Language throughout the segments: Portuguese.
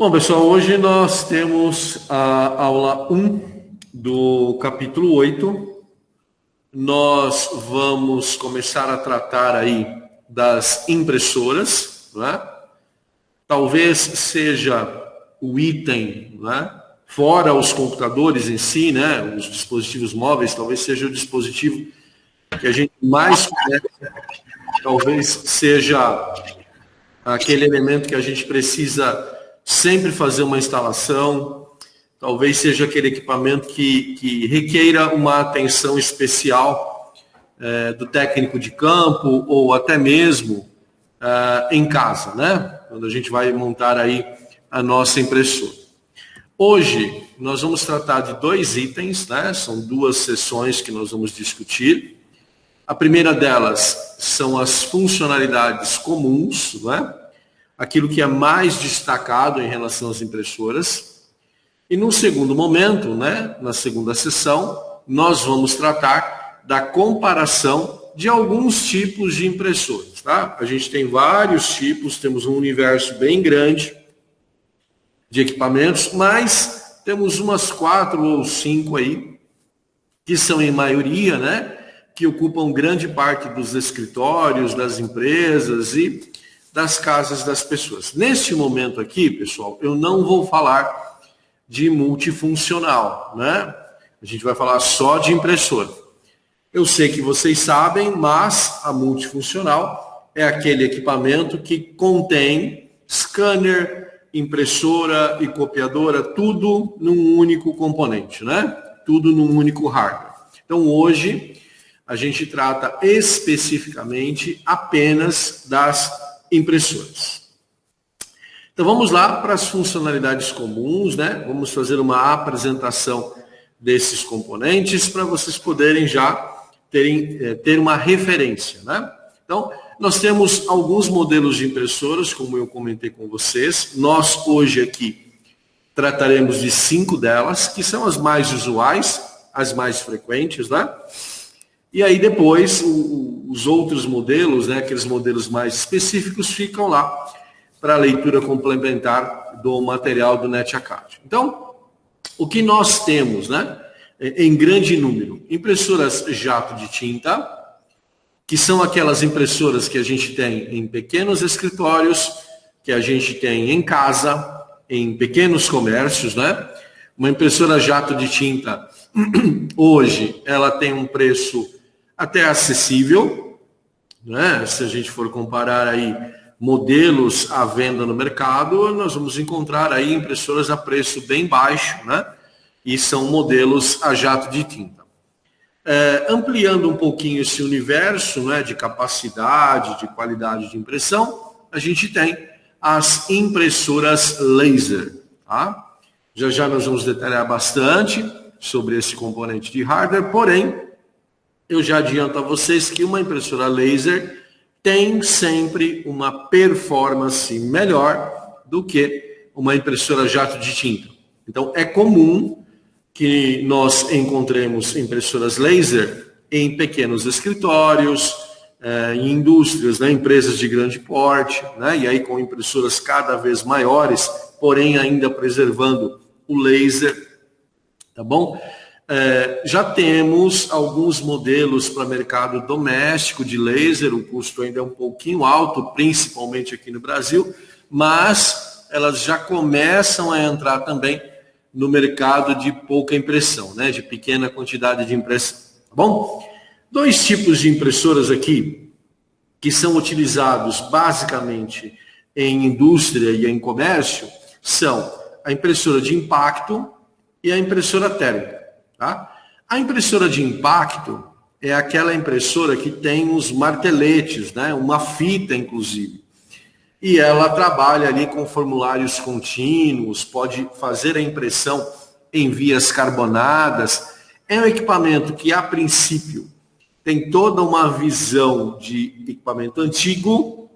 Bom, pessoal, hoje nós temos a aula 1 do capítulo 8. Nós vamos começar a tratar aí das impressoras, né? Talvez seja o item, né? Fora os computadores em si, né? Os dispositivos móveis, talvez seja o dispositivo que a gente mais conhece, talvez seja aquele elemento que a gente precisa sempre fazer uma instalação, talvez seja aquele equipamento que requeira uma atenção especial do técnico de campo ou até mesmo em casa, né? Quando a gente vai montar aí a nossa impressora. Hoje nós vamos tratar de 2 itens, né? São 2 sessões que nós vamos discutir. A primeira delas são as funcionalidades comuns, né? Aquilo que é mais destacado em relação às impressoras. E no segundo momento, né, na segunda sessão, nós vamos tratar da comparação de alguns tipos de impressoras. Tá? A gente tem vários tipos, temos um universo bem grande de equipamentos, mas temos umas 4 ou 5 aí, que são em maioria, né, que ocupam grande parte dos escritórios, das empresas e das casas das pessoas. Neste momento aqui, pessoal, eu não vou falar de multifuncional, né? A gente vai falar só de impressora. Eu sei que vocês sabem, mas a multifuncional é aquele equipamento que contém scanner, impressora e copiadora, tudo num único componente, né? Tudo num único hardware. Então, hoje, a gente trata especificamente apenas das impressoras. Então vamos lá para as funcionalidades comuns, né? Vamos fazer uma apresentação desses componentes para vocês poderem já ter uma referência, né? Então, nós temos alguns modelos de impressoras, como eu comentei com vocês. Nós hoje aqui trataremos de 5 delas, que são as mais usuais, as mais frequentes, né? E aí depois os outros modelos, né, aqueles modelos mais específicos, ficam lá para a leitura complementar do material do NetAcad. Então, o que nós temos, né, em grande número? Impressoras jato de tinta, que são aquelas impressoras que a gente tem em pequenos escritórios, que a gente tem em casa, em pequenos comércios, né? Uma impressora jato de tinta, hoje, ela tem um preço até acessível, né? Se a gente for comparar aí modelos à venda no mercado, nós vamos encontrar aí impressoras a preço bem baixo, né? E são modelos a jato de tinta. Ampliando um pouquinho esse universo, né, de capacidade, de qualidade de impressão, a gente tem as impressoras laser. Tá? Já nós vamos detalhar bastante sobre esse componente de hardware, porém, eu já adianto a vocês que uma impressora laser tem sempre uma performance melhor do que uma impressora jato de tinta. Então, é comum que nós encontremos impressoras laser em pequenos escritórios, em indústrias, né, empresas de grande porte, né, e aí com impressoras cada vez maiores, porém ainda preservando o laser, tá bom? Já temos alguns modelos para mercado doméstico de laser, o custo ainda é um pouquinho alto, principalmente aqui no Brasil, mas elas já começam a entrar também no mercado de pouca impressão, né, de pequena quantidade de impressão. Tá bom? 2 tipos de impressoras aqui que são utilizados basicamente em indústria e em comércio são a impressora de impacto e a impressora térmica. Tá? A impressora de impacto é aquela impressora que tem os marteletes, né? Uma fita, inclusive. E ela trabalha ali com formulários contínuos, pode fazer a impressão em vias carbonadas. É um equipamento que, a princípio, tem toda uma visão de equipamento antigo,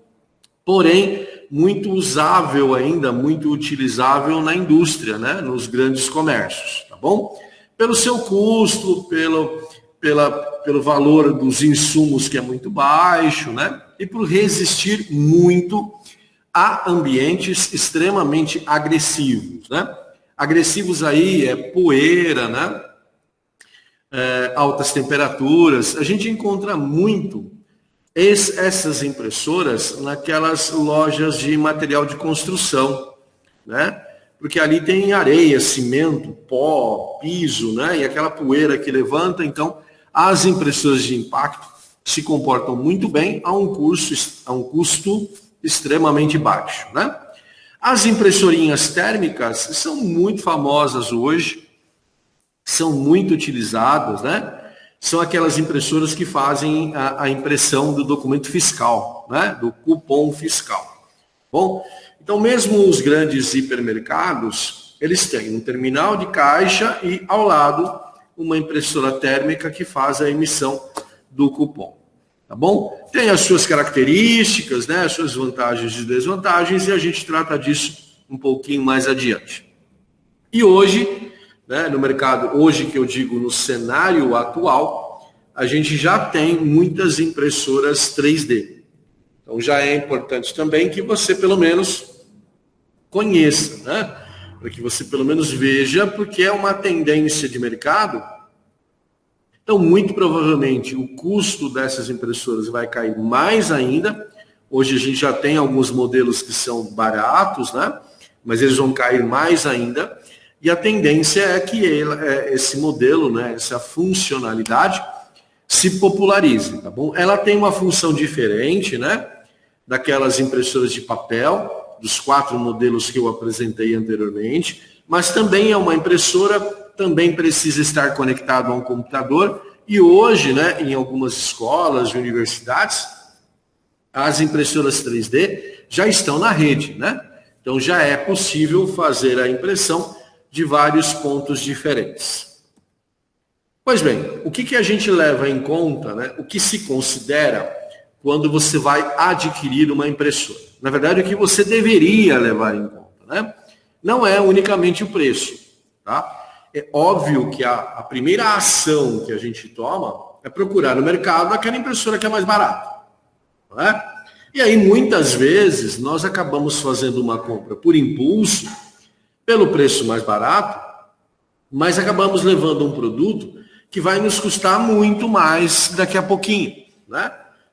porém, muito usável ainda, muito utilizável na indústria, né? Nos grandes comércios, tá bom? Pelo seu custo, pelo valor dos insumos que é muito baixo, né? E por resistir muito há ambientes extremamente agressivos, né? Agressivos aí é poeira, né? Altas temperaturas. A gente encontra muito essas impressoras naquelas lojas de material de construção, né? Porque ali tem areia, cimento, pó, piso, né? E aquela poeira que levanta. Então, as impressoras de impacto se comportam muito bem a um custo extremamente baixo, né? As impressorinhas térmicas são muito famosas hoje, são muito utilizadas, né? São aquelas impressoras que fazem a impressão do documento fiscal, né? Do cupom fiscal. Bom, então mesmo os grandes hipermercados, eles têm um terminal de caixa e ao lado uma impressora térmica que faz a emissão do cupom. Tá bom? Tem as suas características, né? As suas vantagens e desvantagens, e a gente trata disso um pouquinho mais adiante. E hoje, né, no mercado, hoje que eu digo no cenário atual, a gente já tem muitas impressoras 3D. Então já é importante também que você pelo menos conheça, né? Para que você pelo menos veja, porque é uma tendência de mercado. Então, muito provavelmente, o custo dessas impressoras vai cair mais ainda. Hoje a gente já tem alguns modelos que são baratos, né? Mas eles vão cair mais ainda. E a tendência é que esse modelo, né, essa funcionalidade, se popularize, tá bom? Ela tem uma função diferente, né, daquelas impressoras de papel, dos 4 modelos que eu apresentei anteriormente, mas também é uma impressora, também precisa estar conectado a um computador, e hoje, né, em algumas escolas e universidades, as impressoras 3D já estão na rede, né? Então já é possível fazer a impressão de vários pontos diferentes. Pois bem, o que a gente leva em conta, né? O que se considera quando você vai adquirir uma impressora? Na verdade, o que você deveria levar em conta, né? Não é unicamente o preço, tá? É óbvio que a primeira ação que a gente toma é procurar no mercado aquela impressora que é mais barata, não é? E aí, muitas vezes, nós acabamos fazendo uma compra por impulso, pelo preço mais barato, mas acabamos levando um produto que vai nos custar muito mais daqui a pouquinho, né?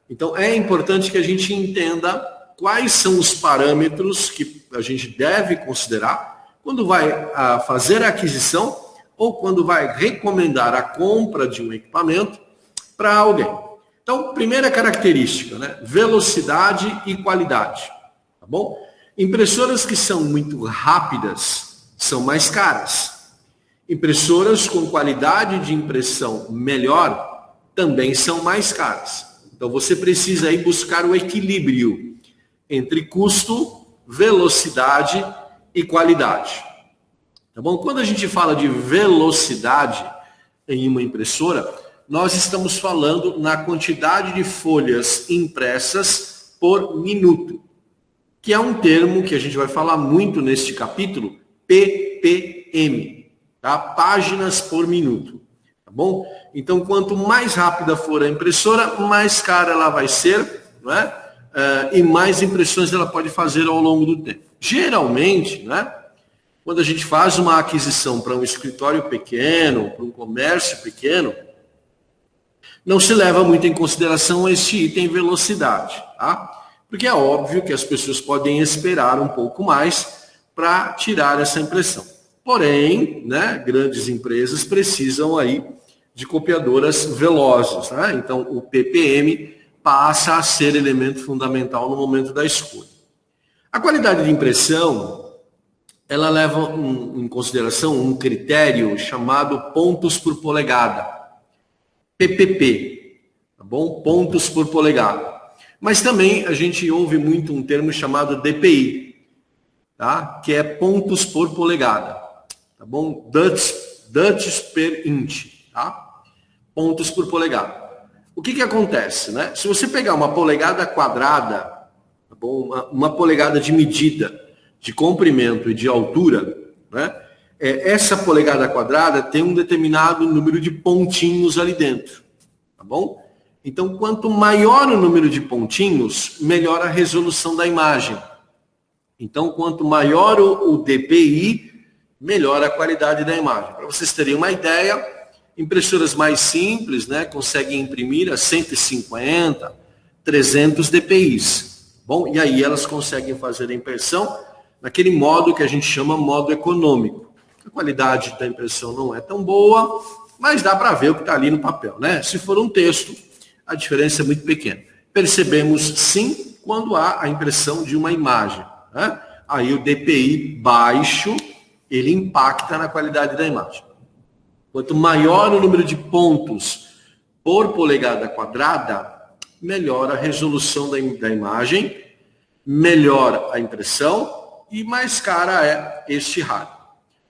Então, é importante que a gente entenda quais são os parâmetros que a gente deve considerar quando vai fazer a aquisição ou quando vai recomendar a compra de um equipamento para alguém. Então, primeira característica, né? Velocidade e qualidade, tá bom? Impressoras que são muito rápidas são mais caras. Impressoras com qualidade de impressão melhor também são mais caras. Então você precisa aí buscar o equilíbrio entre custo, velocidade e qualidade. Tá bom? Quando a gente fala de velocidade em uma impressora, nós estamos falando na quantidade de folhas impressas por minuto, que é um termo que a gente vai falar muito neste capítulo, ppm, tá? Páginas por minuto, tá bom? Então, quanto mais rápida for a impressora, mais cara ela vai ser, não é? E mais impressões ela pode fazer ao longo do tempo. Geralmente, né, quando a gente faz uma aquisição para um escritório pequeno, para um comércio pequeno, não se leva muito em consideração este item velocidade, tá? Porque é óbvio que as pessoas podem esperar um pouco mais para tirar essa impressão. Porém, né, grandes empresas precisam aí de copiadoras velozes, né? Então o ppm passa a ser elemento fundamental no momento da escolha. A qualidade de impressão, ela leva em consideração um critério chamado pontos por polegada, PPP, tá bom? Pontos por polegada. Mas também a gente ouve muito um termo chamado DPI, tá? Que é pontos por polegada, tá bom? Dutch per inch, tá? Pontos por polegada. O que acontece, né? Se você pegar uma polegada quadrada, tá bom? Uma polegada de medida, de comprimento e de altura, né? Essa polegada quadrada tem um determinado número de pontinhos ali dentro, tá bom? Então, quanto maior o número de pontinhos, melhor a resolução da imagem, Então, quanto maior o DPI, melhor a qualidade da imagem. Para vocês terem uma ideia, impressoras mais simples, né, conseguem imprimir a 150, 300 DPIs. Bom, e aí elas conseguem fazer a impressão naquele modo que a gente chama modo econômico. A qualidade da impressão não é tão boa, mas dá para ver o que está ali no papel, né? Se for um texto, a diferença é muito pequena. Percebemos, sim, quando há a impressão de uma imagem, né? Aí o DPI baixo, ele impacta na qualidade da imagem. Quanto maior o número de pontos por polegada quadrada, melhor a resolução da imagem, melhor a impressão e mais cara é este rádio.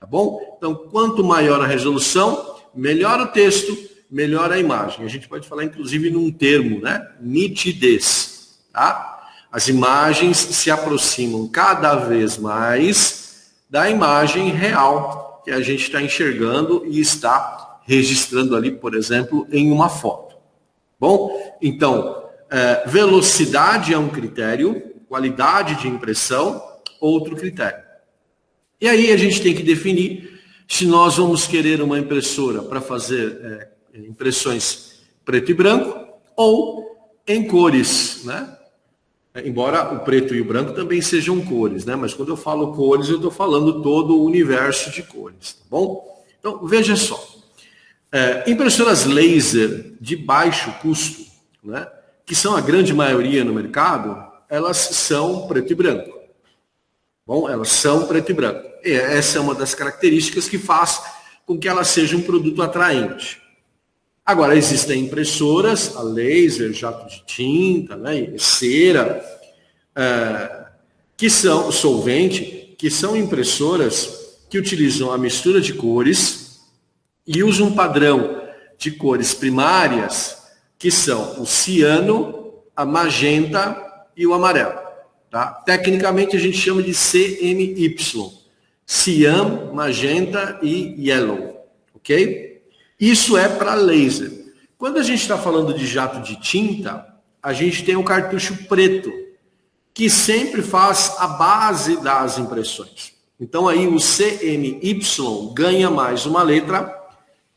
Tá bom? Então, quanto maior a resolução, melhor o texto, melhor a imagem. A gente pode falar, inclusive, num termo, né? Nitidez. Tá? As imagens se aproximam cada vez mais da imagem real que a gente está enxergando e está registrando ali, por exemplo, em uma foto. Bom, então, velocidade é um critério, qualidade de impressão, outro critério. E aí a gente tem que definir se nós vamos querer uma impressora para fazer impressões preto e branco ou em cores, né? Embora o preto e o branco também sejam cores, né? Mas quando eu falo cores, eu estou falando todo o universo de cores, tá bom? Então, veja só. Impressoras laser de baixo custo, né? Que são a grande maioria no mercado, elas são preto e branco. Bom, elas são preto e branco. E essa é uma das características que faz com que ela seja um produto atraente. Agora, existem impressoras, a laser, jato de tinta, né, cera, que são solvente, que são impressoras que utilizam a mistura de cores e usam um padrão de cores primárias, que são o ciano, a magenta e o amarelo. Tá? Tecnicamente, a gente chama de CMY. Cian, magenta e yellow. Ok? Isso é para laser. Quando a gente está falando de jato de tinta, a gente tem o cartucho preto, que sempre faz a base das impressões. Então aí o CMY ganha mais uma letra,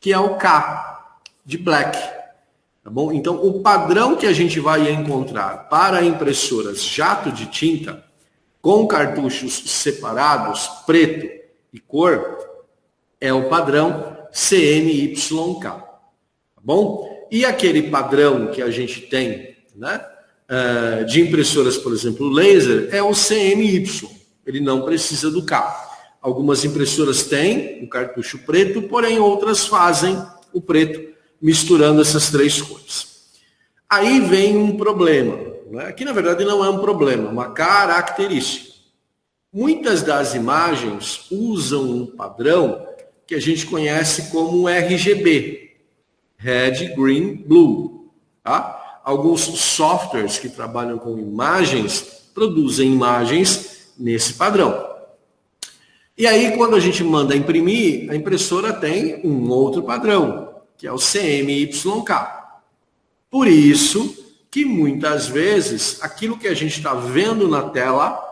que é o K, de black. Tá bom? Então o padrão que a gente vai encontrar para impressoras jato de tinta, com cartuchos separados, preto e cor, é o padrão CMYK, tá bom? E aquele padrão que a gente tem, né, de impressoras, por exemplo, laser, é o CMY, ele não precisa do K. Algumas impressoras têm o cartucho preto, porém outras fazem o preto, misturando essas três cores. Aí vem um problema, né? Que na verdade não é um problema, é uma característica. Muitas das imagens usam um padrão que a gente conhece como RGB, Red, Green, Blue. Tá? Alguns softwares que trabalham com imagens produzem imagens nesse padrão. E aí, quando a gente manda imprimir, a impressora tem um outro padrão, que é o CMYK. Por isso que muitas vezes aquilo que a gente está vendo na tela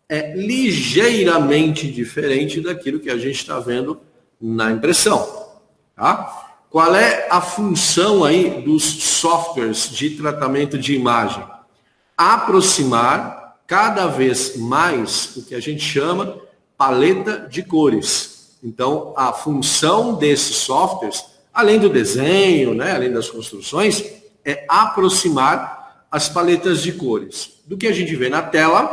é ligeiramente diferente daquilo que a gente está vendo na impressão. Tá? Qual é a função aí dos softwares de tratamento de imagem? Aproximar cada vez mais o que a gente chama paleta de cores. Então, a função desses softwares, além do desenho, né, além das construções, é aproximar as paletas de cores do que a gente vê na tela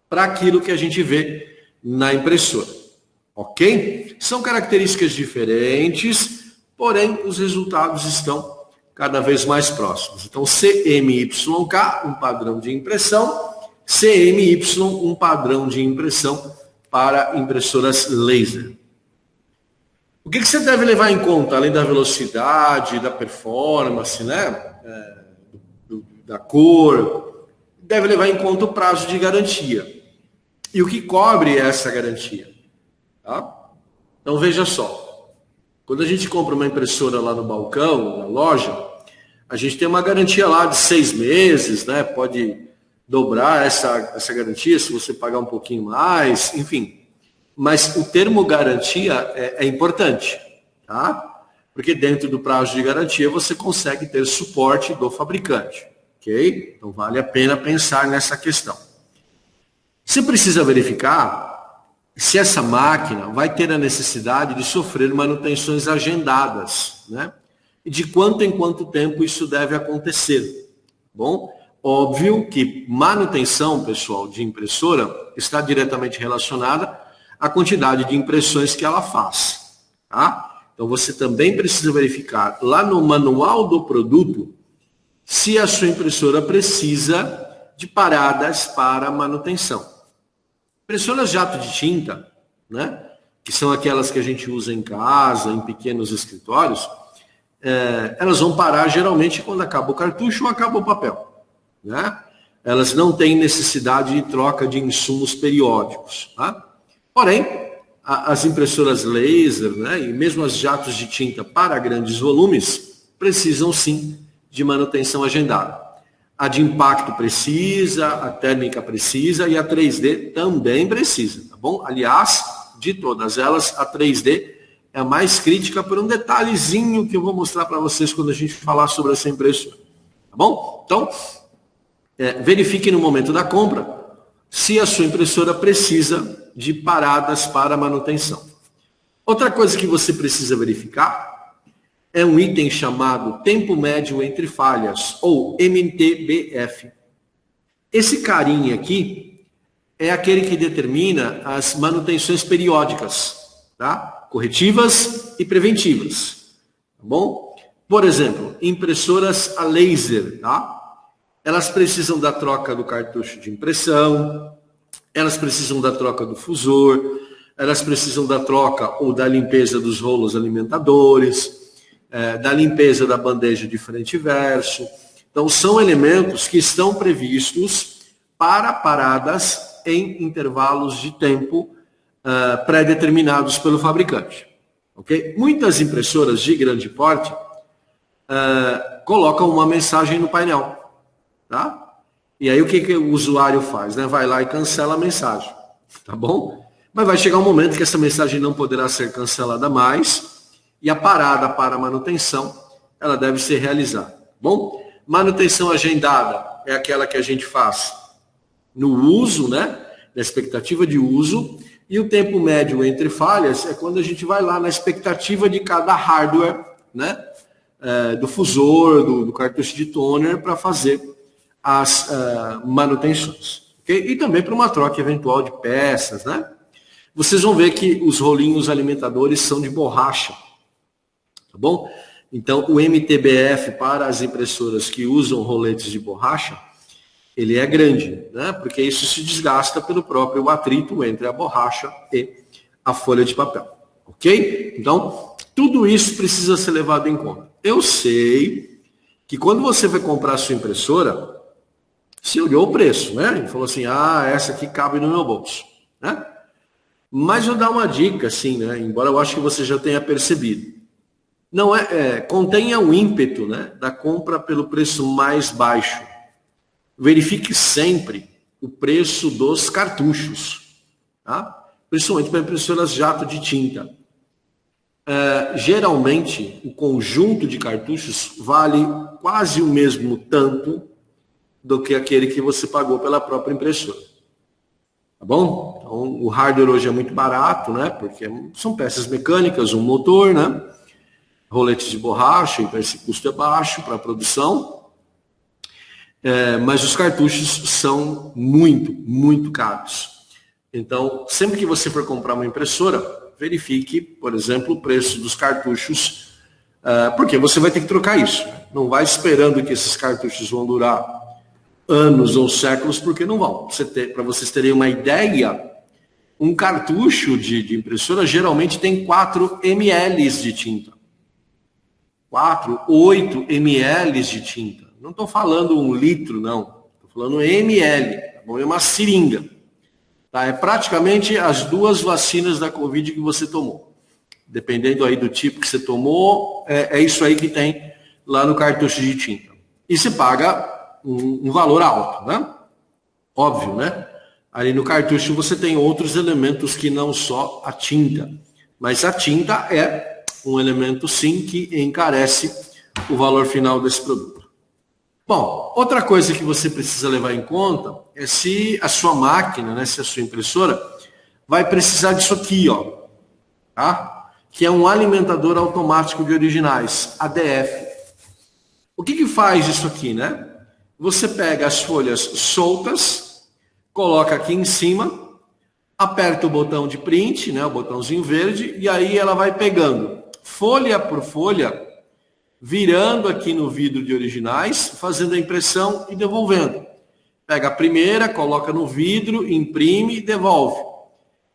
para aquilo que a gente vê na impressora. Ok? São características diferentes, porém os resultados estão cada vez mais próximos. Então, CMYK, um padrão de impressão, CMY, um padrão de impressão para impressoras laser. O que você deve levar em conta, além da velocidade, da performance, né? Da cor? Deve levar em conta o prazo de garantia. E o que cobre essa garantia? Tá? Então veja só, quando a gente compra uma impressora lá no balcão, na loja, a gente tem uma garantia lá de 6 meses, né? Pode dobrar essa garantia se você pagar um pouquinho mais, enfim. Mas o termo garantia é importante, tá? Porque dentro do prazo de garantia você consegue ter suporte do fabricante, ok? Então vale a pena pensar nessa questão. Você precisa verificar se essa máquina vai ter a necessidade de sofrer manutenções agendadas, né? E de quanto em quanto tempo isso deve acontecer, bom? Óbvio que manutenção, pessoal, de impressora está diretamente relacionada à quantidade de impressões que ela faz, tá? Então você também precisa verificar lá no manual do produto se a sua impressora precisa de paradas para manutenção. Impressoras jato de tinta, né, que são aquelas que a gente usa em casa, em pequenos escritórios, elas vão parar geralmente quando acaba o cartucho ou acaba o papel, né? Elas não têm necessidade de troca de insumos periódicos, tá? Porém, as impressoras laser, né, e mesmo as jatos de tinta para grandes volumes precisam sim de manutenção agendada. A de impacto precisa, a térmica precisa e a 3D também precisa, tá bom? Aliás, de todas elas, a 3D é a mais crítica por um detalhezinho que eu vou mostrar para vocês quando a gente falar sobre essa impressora, tá bom? Então, verifique no momento da compra se a sua impressora precisa de paradas para manutenção. Outra coisa que você precisa verificar é um item chamado tempo médio entre falhas, ou MTBF. Esse carinha aqui é aquele que determina as manutenções periódicas, tá? Corretivas e preventivas, tá bom? Por exemplo, impressoras a laser, tá? Elas precisam da troca do cartucho de impressão, elas precisam da troca do fusor, elas precisam da troca ou da limpeza dos rolos alimentadores, da limpeza da bandeja de frente e verso. Então, são elementos que estão previstos para paradas em intervalos de tempo pré-determinados pelo fabricante. Okay? Muitas impressoras de grande porte colocam uma mensagem no painel. Tá? E aí o que o usuário faz? Né? Vai lá e cancela a mensagem. Tá bom? Mas vai chegar um momento que essa mensagem não poderá ser cancelada mais. E a parada para manutenção, ela deve ser realizada. Bom, manutenção agendada é aquela que a gente faz no uso, né? Na expectativa de uso. E o tempo médio entre falhas é quando a gente vai lá na expectativa de cada hardware, né? Do fusor, do cartucho de toner, para fazer as manutenções. Okay? E também para uma troca eventual de peças, né? Vocês vão ver que os rolinhos alimentadores são de borracha. Tá bom? Então, o MTBF para as impressoras que usam roletes de borracha, ele é grande, né? Porque isso se desgasta pelo próprio atrito entre a borracha e a folha de papel. Ok? Então, tudo isso precisa ser levado em conta. Eu sei que quando você vai comprar a sua impressora, você olhou o preço, né? E falou assim, essa aqui cabe no meu bolso, né? Mas eu vou dar uma dica, assim, né? Embora eu acho que você já tenha percebido. Não contenha o ímpeto, né, da compra pelo preço mais baixo. Verifique sempre o preço dos cartuchos, tá? Principalmente para impressoras jato de tinta. Geralmente, o conjunto de cartuchos vale quase o mesmo tanto do que aquele que você pagou pela própria impressora. Tá bom? Então, o hardware hoje é muito barato, né? Porque são peças mecânicas, um motor, né? Roletes de borracha, então esse custo é baixo para a produção. Mas os cartuchos são muito, muito caros. Então, sempre que você for comprar uma impressora, verifique, por exemplo, o preço dos cartuchos, porque você vai ter que trocar isso. Não vai esperando que esses cartuchos vão durar anos ou séculos, porque não vão. Para vocês terem uma ideia, um cartucho de impressora geralmente tem 4 ml de tinta. 8 ml de tinta. Não estou falando 1 litro, não. Estou falando ml. Tá bom? É uma seringa. Tá? É praticamente as 2 vacinas da Covid que você tomou. Dependendo aí do tipo que você tomou, é isso aí que tem lá no cartucho de tinta. E você paga um valor alto, né? Óbvio, né? Ali no cartucho você tem outros elementos que não só a tinta. Mas a tinta é um elemento, sim, que encarece o valor final desse produto. Bom, outra coisa que você precisa levar em conta é se a sua máquina, né, se a sua impressora, vai precisar disso aqui, ó, tá? Que é um alimentador automático de originais, ADF. O que faz isso aqui, né? Você pega as folhas soltas, coloca aqui em cima, aperta o botão de print, né, o botãozinho verde, e aí ela vai pegando folha por folha, virando aqui no vidro de originais, fazendo a impressão e devolvendo. Pega a primeira, coloca no vidro, imprime e devolve.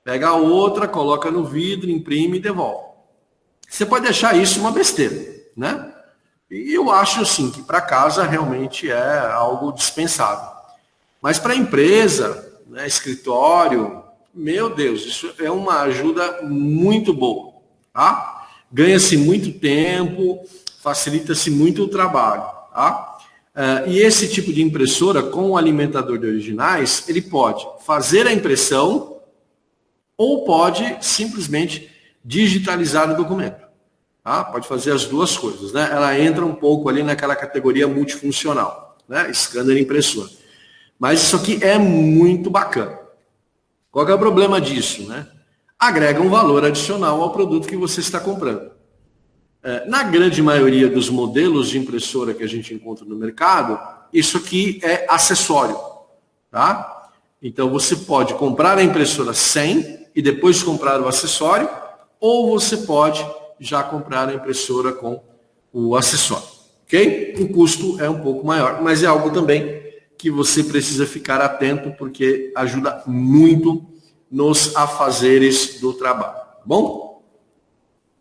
Pega a outra, coloca no vidro, imprime e devolve. Você pode achar isso uma besteira, né? E eu acho, assim, que para casa realmente é algo dispensável. Mas para empresa, né, escritório, meu Deus, isso é uma ajuda muito boa, tá? Ganha-se muito tempo, facilita-se muito o trabalho, tá? E esse tipo de impressora com o alimentador de originais, ele pode fazer a impressão ou pode simplesmente digitalizar o documento. Tá? Pode fazer as duas coisas, né? Ela entra um pouco ali naquela categoria multifuncional, né? Scanner e impressora. Mas isso aqui é muito bacana. Qual que é o problema disso, né? Agrega um valor adicional ao produto que você está comprando. Na grande maioria dos modelos de impressora que a gente encontra no mercado, isso aqui é acessório, tá? Então você pode comprar a impressora sem e depois comprar o acessório, ou você pode já comprar a impressora com o acessório, ok? O custo é um pouco maior, mas é algo também que você precisa ficar atento, porque ajuda muito nos afazeres do trabalho, tá bom?